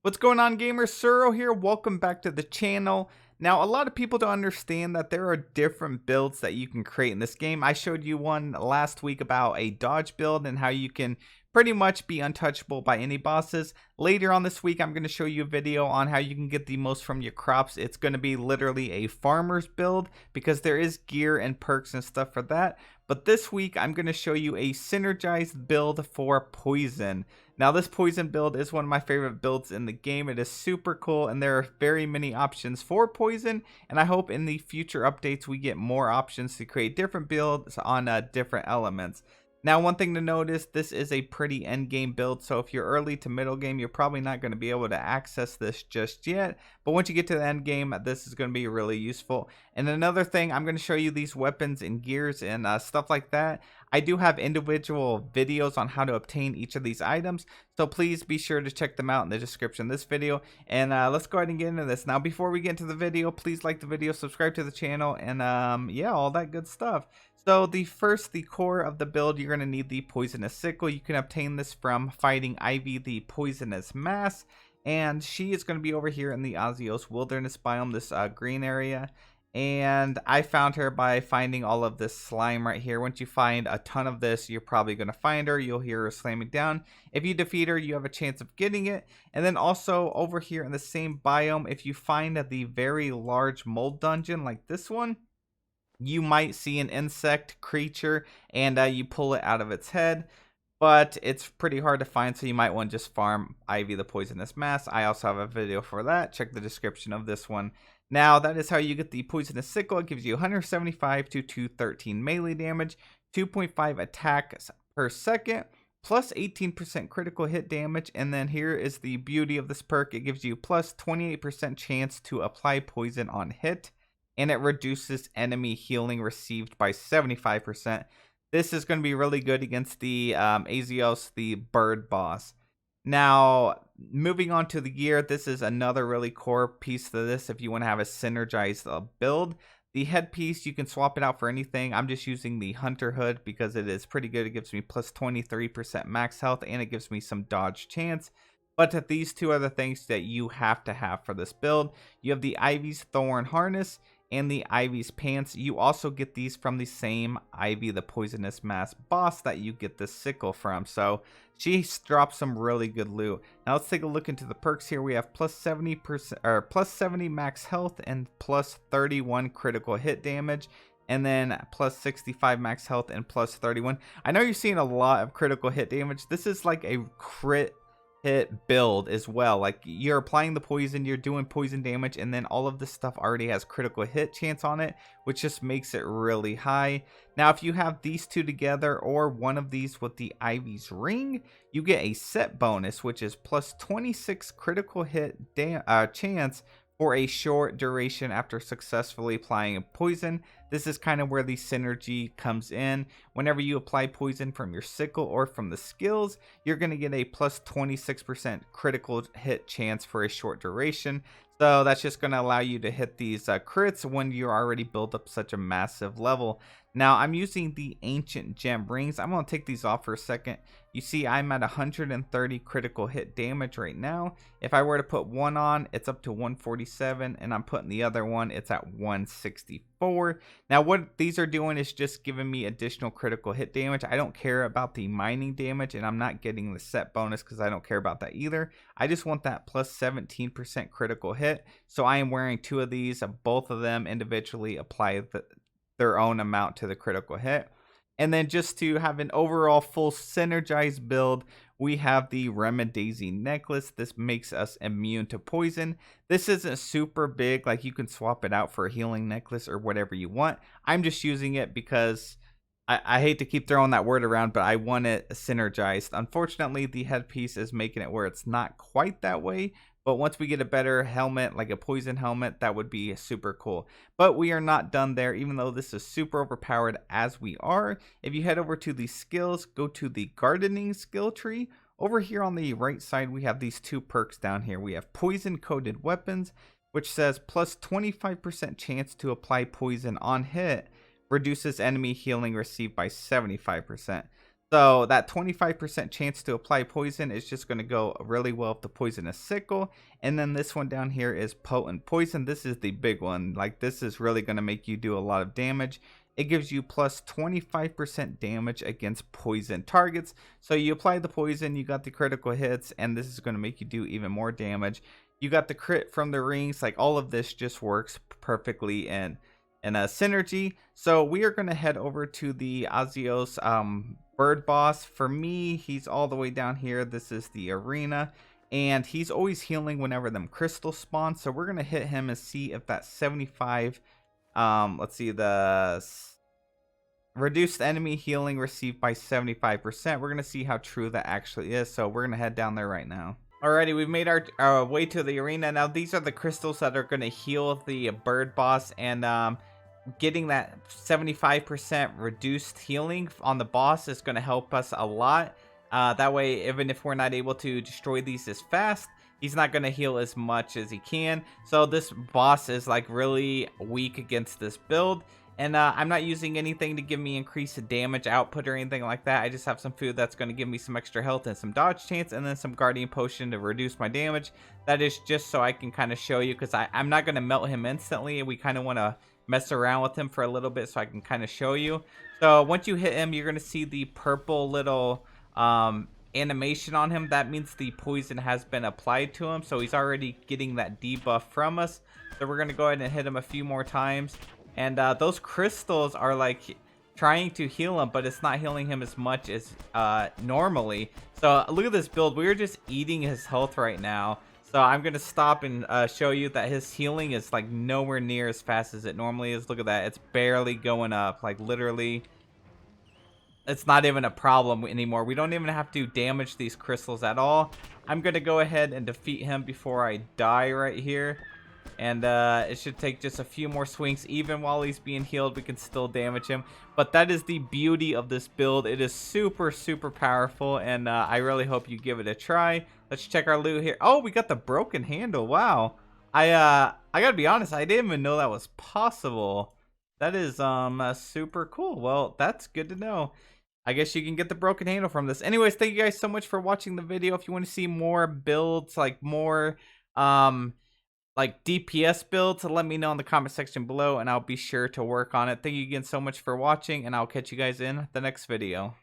What's going on, gamers? Suro here. Welcome back to the channel. Now, a lot of people don't understand that there are different builds that you can create in this game. I showed you one last week about a dodge build and how you can pretty much be untouchable by any bosses. Later on this week, I'm going to show you a video on how you can get the most from your crops. It's going to be literally a farmer's build because there is gear and perks and stuff for that. But this week, I'm going to show you a synergized build for poison. Now, this poison build is one of my favorite builds in the game. It is super cool, and there are very many options for poison, and I hope in the future updates we get more options to create different builds on different elements. Now, one thing to notice, this is a pretty end game build, so if you're early to middle game, you're probably not going to be able to access this just yet, but once you get to the end game, this is going to be really useful. And another thing, I'm going to show you these weapons and gears and stuff like that. I do have individual videos on how to obtain each of these items, so please be sure to check them out in the description of this video. And let's go ahead and get into this. Now, before we get into the video, please like the video, subscribe to the channel, and yeah, all that good stuff. So the core of the build, you're going to need the poisonous sickle. You can obtain this from fighting Ivy, the poisonous mass, and she is going to be over here in the Ozios wilderness biome, this green area. And I found her by finding all of this slime right here. Once you find a ton of this, you're probably going to find her. You'll hear her slamming down. If you defeat her, you have a chance of getting it. And then also over here in the same biome, if you find the very large mold dungeon like this one, you might see an insect creature and you pull it out of its head. But it's pretty hard to find, so you might want to just farm Ivy the poisonous mass. I also have a video for that. Check the description of this one. Now, that is how you get the poisonous sickle. It gives you 175 to 213 melee damage, 2.5 attacks per second, plus 18% critical hit damage. And then here is the beauty of this perk. It gives you plus 28% chance to apply poison on hit, and it reduces enemy healing received by 75%. This is going to be really good against the Azios, the bird boss. Now, moving on to the gear, this is another really core piece to this if you want to have a synergized build. The headpiece, you can swap it out for anything. I'm just using the hunter hood because it is pretty good. It gives me plus 23% max health, and it gives me some dodge chance. But these two are the things that you have to have for this build. You have the Ivy's Thorn Harness and the Ivy's Pants. You also get these from the same Ivy the Poisonous Mass boss that you get the sickle from. So she drops some really good loot. Now let's take a look into the perks here. We have plus 70% or plus 70 max health and plus 31 critical hit damage. And then plus 65 max health and plus 31. I know you're seeing a lot of critical hit damage. This is like a crit hit build as well. Like, you're applying the poison, you're doing poison damage, and then all of this stuff already has critical hit chance on it, which just makes it really high. Now, if you have these two together or one of these with the Ivy's ring, you get a set bonus, which is plus 26 critical hit chance for a short duration after successfully applying a poison. This is kind of where the synergy comes in. Whenever you apply poison from your sickle or from the skills, you're going to get a plus 26% critical hit chance for a short duration. So that's just going to allow you to hit these crits when you're already built up such a massive level. Now, I'm using the ancient gem rings. I'm going to take these off for a second. You see, I'm at 130 critical hit damage right now. If I were to put one on, it's up to 147, and I'm putting the other one, it's at 164. Now, what these are doing is just giving me additional critical hit damage. I don't care about the mining damage, and I'm not getting the set bonus because I don't care about that either. I just want that plus 17% critical hit. So I am wearing two of these. Both of them individually apply their own amount to the critical hit. And then just to have an overall full synergized build, we have the Remadaisy necklace. This makes us immune to poison. This isn't super big, like you can swap it out for a healing necklace or whatever you want. I'm just using it because I hate to keep throwing that word around, but I want it synergized. Unfortunately, the headpiece is making it where it's not quite that way. But once we get a better helmet, like a poison helmet, that would be super cool. But we are not done there, even though this is super overpowered as we are. If you head over to the skills, go to the gardening skill tree. Over here on the right side, we have these two perks down here. We have poison coated weapons, which says plus 25% chance to apply poison on hit, reduces enemy healing received by 75%. So that 25% chance to apply poison is just going to go really well with the poisonous sickle. And then this one down here is potent poison. This is the big one. Like, this is really going to make you do a lot of damage. It gives you plus 25% damage against poison targets. So you apply the poison, you got the critical hits, and this is going to make you do even more damage. You got the crit from the rings. Like, all of this just works perfectly in a synergy. So we are going to head over to the Azios bird boss. For me, he's all the way down here. This is the arena, and he's always healing whenever them crystals spawn. So we're going to hit him and see if that 75 let's see, the reduced enemy healing received by 75%. We're going to see how true that actually is. So we're going to head down there right now. Alrighty, we've made our way to the arena. Now these are the crystals that are going to heal the bird boss, and getting that 75% reduced healing on the boss is going to help us a lot. That way, even if we're not able to destroy these as fast, he's not going to heal as much as he can. So this boss is like really weak against this build. And I'm not using anything to give me increased damage output or anything like that. I just have some food that's going to give me some extra health and some dodge chance, and then some guardian potion to reduce my damage. That is just so I can kind of show you, because I'm not going to melt him instantly. We kind of want to mess around with him for a little bit so I can kind of show you. So once you hit him, you're going to see the purple little animation on him. That means the poison has been applied to him, so he's already getting that debuff from us. So we're going to go ahead and hit him a few more times. And those crystals are like trying to heal him, but it's not healing him as much as normally. So look at this build. We're just eating his health right now. So I'm going to stop and show you that his healing is like nowhere near as fast as it normally is. Look at that. It's barely going up. Like, literally, it's not even a problem anymore. We don't even have to damage these crystals at all. I'm going to go ahead and defeat him before I die right here. And it should take just a few more swings. Even while he's being healed, we can still damage him. But that is the beauty of this build. It is super, super powerful, and I really hope you give it a try. Let's check our loot here. Oh, we got the broken handle. Wow. I gotta be honest, I didn't even know that was possible. That is super cool. Well, that's good to know. I guess you can get the broken handle from this. Anyways, thank you guys so much for watching the video. If you want to see more builds, like more like DPS builds, let me know in the comment section below, and I'll be sure to work on it. Thank you again so much for watching, and I'll catch you guys in the next video.